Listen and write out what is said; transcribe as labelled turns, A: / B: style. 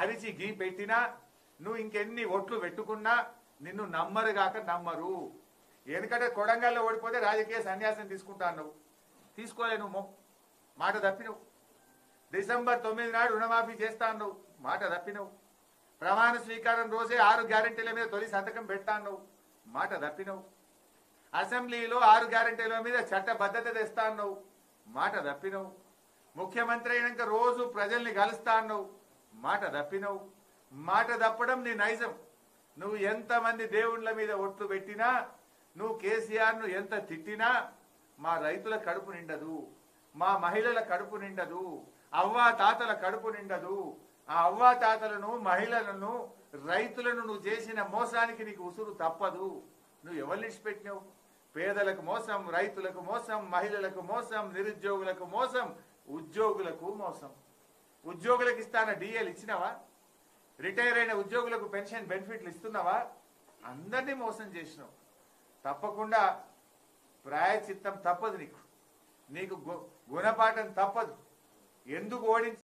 A: అరిచి గీ పెట్టినా నువ్వు ఇంకెన్ని ఓట్లు పెట్టుకున్నా నిన్ను నమ్మరుగాక నమ్మరు. ఎందుకంటే కొడంగల్లో ఓడిపోతే రాజకీయ సన్యాసం తీసుకుంటా అన్నావు, తీసుకోలే. నువ్వు మాట తప్పినవు. డిసెంబర్ 9 నాడు రుణమాఫీ చేస్తా అన్నావు, మాట తప్పినవు. ప్రమాణ స్వీకారం రోజే 6 గ్యారెంటీల మీద తొలి సంతకం పెడతా అన్నావు, మాట తప్పినవు. అసెంబ్లీలో 6 గ్యారెంటీల మీద చట్టబద్ధత తెస్తా అన్నావు, మాట తప్పినవు. ముఖ్యమంత్రి అయినాక రోజు ప్రజల్ని కలుస్తా అన్నావు, మాట తప్పినవు. మాట తప్పడం నీ నైజం. నువ్వు ఎంతమంది దేవుళ్ళ మీద ఒట్లు పెట్టినా, నువ్వు కేసీఆర్ను ఎంత తిట్టినా మా రైతుల కడుపు నిండదు, మా మహిళల కడుపు నిండదు, అవ్వా తాతల కడుపు నిండదు. ఆ అవ్వా తాతలను, మహిళలను, రైతులను నువ్వు చేసిన మోసానికి నీకు ఉసురు తప్పదు. నువ్వు ఎవరిని ఇచ్చిపెట్టినావు? పేదలకు మోసం, రైతులకు మోసం, మహిళలకు మోసం, నిరుద్యోగులకు మోసం, ఉద్యోగులకు మోసం. ఉద్యోగులకు ఇస్తాన డిఏలు ఇచ్చినావా? రిటైర్ అయిన ఉద్యోగులకు పెన్షన్ బెనిఫిట్లు ఇస్తున్నావా? అందరినీ మోసం చేసినావు. తప్పకుండా ప్రాయశ్చిత్తం తప్పదు. నీకు గుణపాఠం తప్పదు. ఎందుకు ఓడించి